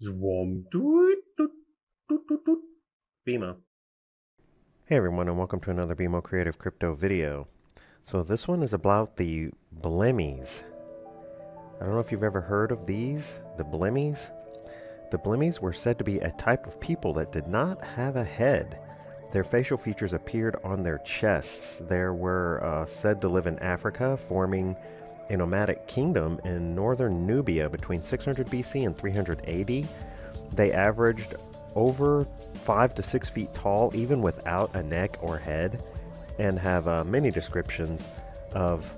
Zwom. Doot, doot, doot, doot, doot. BMO. Hey everyone, and welcome to another BMO Creative crypto video. So this one is about the Blemmyes. I don't know if you've ever heard of these, the Blemmyes. The Blemmyes were said to be a type of people that did not have a head. Their facial features appeared on their chests. They were said to live in Africa, forming a nomadic kingdom in northern Nubia between 600 BC and 300 AD. They averaged over 5 to 6 feet tall, even without a neck or head, and have many descriptions of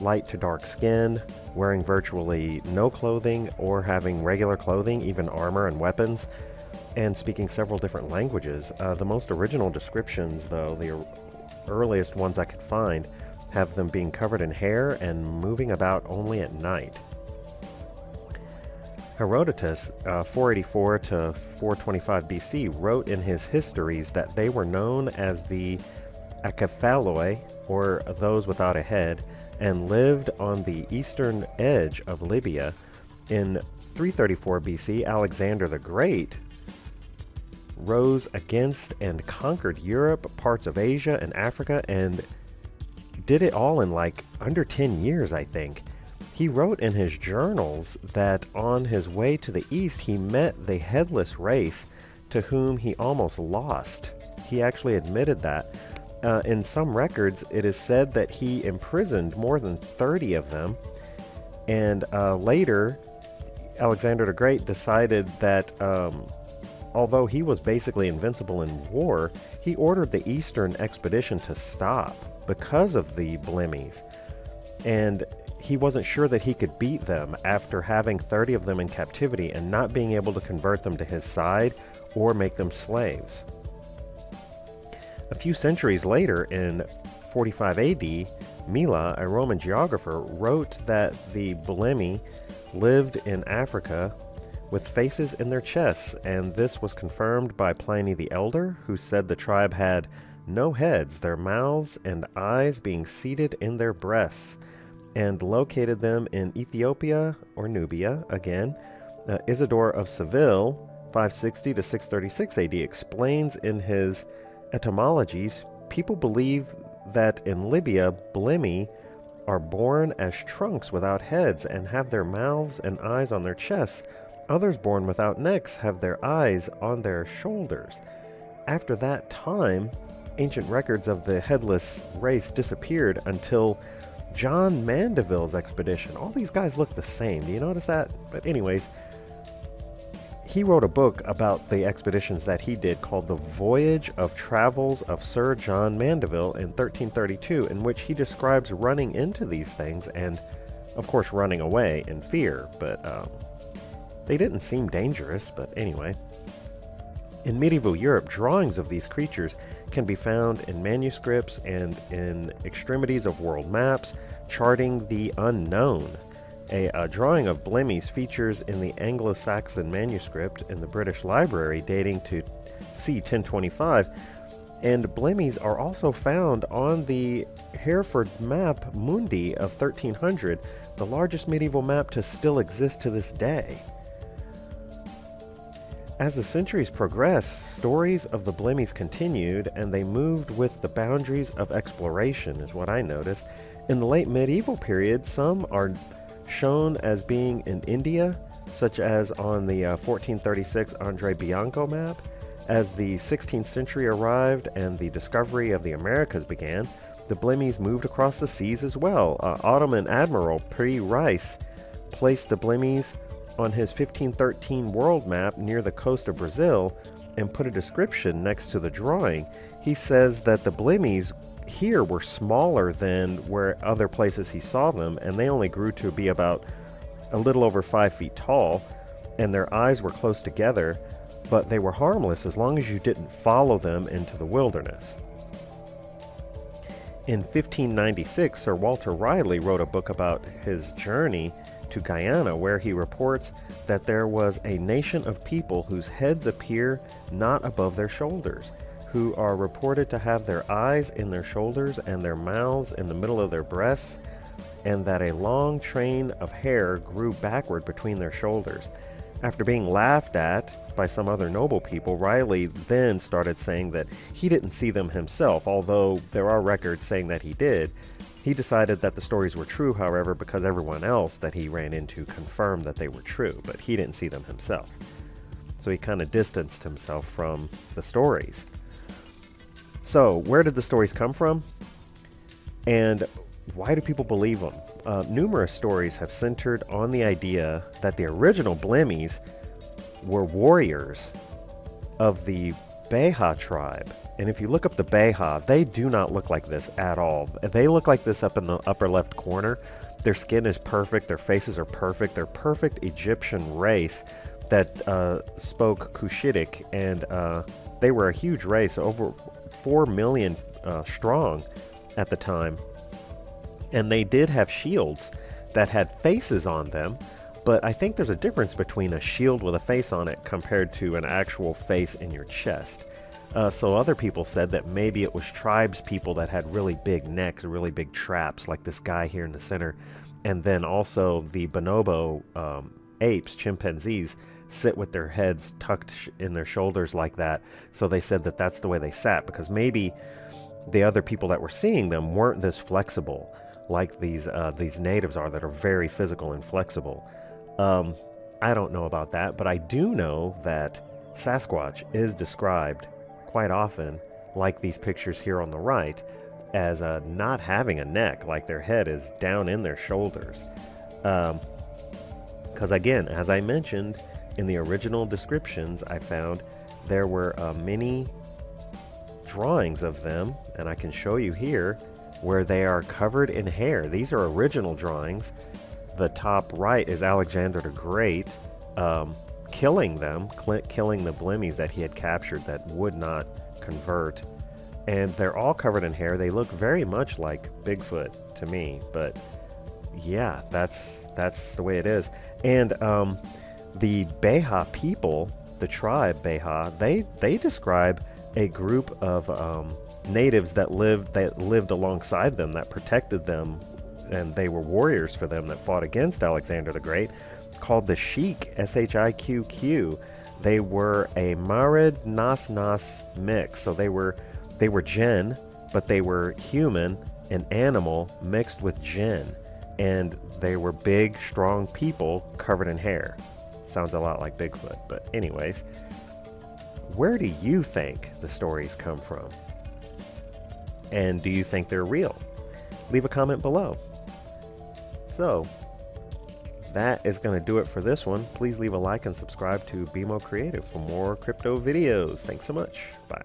light to dark skin, wearing virtually no clothing or having regular clothing, even armor and weapons, and speaking several different languages. The most original descriptions, though, the earliest ones I could find, have them being covered in hair and moving about only at night. Herodotus, 484 to 425 BC, wrote in his histories that they were known as the Acephaloi, or those without a head, and lived on the eastern edge of Libya. In 334 BC, Alexander the Great rose against and conquered Europe, parts of Asia, and Africa, and did it all in like under 10 years, I think. He wrote in his journals that on his way to the east, he met the headless race to whom he almost lost. He actually admitted that. In some records, it is said that he imprisoned more than 30 of them. And later, Alexander the Great decided that although he was basically invincible in war, he ordered the Eastern expedition to stop because of the Blemmyes. And he wasn't sure that he could beat them after having 30 of them in captivity and not being able to convert them to his side or make them slaves. A few centuries later, in 45 AD, Mila, a Roman geographer, wrote that the Blemmyes lived in Africa with faces in their chests, and this was confirmed by Pliny the Elder, who said the tribe had no heads, their mouths and eyes being seated in their breasts, and located them in Ethiopia or Nubia again. Isidore of Seville, 560 to 636 AD, explains in his etymologies, people believe that in Libya, Blemmyes are born as trunks without heads and have their mouths and eyes on their chests. Others born without necks have their eyes on their shoulders. After that time, ancient records of the headless race disappeared until John Mandeville's expedition. All these guys look the same. Do you notice that? But anyways, he wrote a book about the expeditions that he did called The Voyage of Travels of Sir John Mandeville in 1332, in which he describes running into these things and, of course, running away in fear. But they didn't seem dangerous, but anyway. In medieval Europe, drawings of these creatures can be found in manuscripts and in extremities of world maps, charting the unknown. A drawing of Blemmyes features in the Anglo-Saxon manuscript in the British Library dating to c. 1025, and Blemmyes are also found on the Hereford Map Mundi of 1300, the largest medieval map to still exist to this day. As the centuries progressed, stories of the Blemmyes continued, and they moved with the boundaries of exploration, is what I noticed. In the late medieval period, some are shown as being in India, such as on the 1436 Andre Bianco map. As the 16th century arrived and the discovery of the Americas began, the Blemmyes moved across the seas as well. Ottoman Admiral Pri Rice placed the Blemmyes on his 1513 world map near the coast of Brazil and put a description next to the drawing. He says that the Blemmyes here were smaller than where other places he saw them, and they only grew to be about a little over 5 feet tall, and their eyes were close together, but they were harmless as long as you didn't follow them into the wilderness. In 1596, Sir Walter Riley wrote a book about his journey to Guyana, where he reports that there was a nation of people whose heads appear not above their shoulders, who are reported to have their eyes in their shoulders and their mouths in the middle of their breasts, and that a long train of hair grew backward between their shoulders. After being laughed at by some other noble people, Riley then started saying that he didn't see them himself, although there are records saying that he did. He decided that the stories were true, however, because everyone else that he ran into confirmed that they were true, but he didn't see them himself. So he kind of distanced himself from the stories. So, where did the stories come from? And why do people believe them? Numerous stories have centered on the idea that the original Blemmyes were warriors of the Beha tribe. And if you look up the Beha, they do not look like this at all. They look like this up in the upper left corner. Their skin is perfect. Their faces are perfect. They're perfect Egyptian race that spoke Cushitic, and they were a huge race, over 4 million strong at the time. And they did have shields that had faces on them, but I think there's a difference between a shield with a face on it compared to an actual face in your chest. So other people said that maybe it was tribes people that had really big necks, really big traps, like this guy here in the center. And then also the bonobo apes, chimpanzees, sit with their heads tucked in their shoulders like that. So they said that that's the way they sat, because maybe the other people that were seeing them weren't this flexible like these natives are, that are very physical and flexible. I don't know about that, but I do know that Sasquatch is described quite often, like these pictures here on the right, as not having a neck, like their head is down in their shoulders. Because again, as I mentioned in the original descriptions I found, there were many drawings of them, and I can show you here, where they are covered in hair. These are original drawings. The top right is Alexander the Great killing them, killing the Blemmyes that he had captured that would not convert. And they're all covered in hair. They look very much like Bigfoot to me, but yeah, that's the way it is. And the Beha people, the tribe Beha, they describe a group of natives that lived alongside them, that protected them, and they were warriors for them, that fought against Alexander the Great, called the Shiq, S-H-I-Q-Q. They were a Marid Nas mix, so they were jinn, but they were human and animal mixed with jinn, and they were big, strong people covered in hair. Sounds a lot like Bigfoot, but anyways, where do you think the stories come from? And do you think they're real? Leave a comment below. So, that is going to do it for this one. Please leave a like and subscribe to BMO Creative for more crypto videos. Thanks so much. Bye.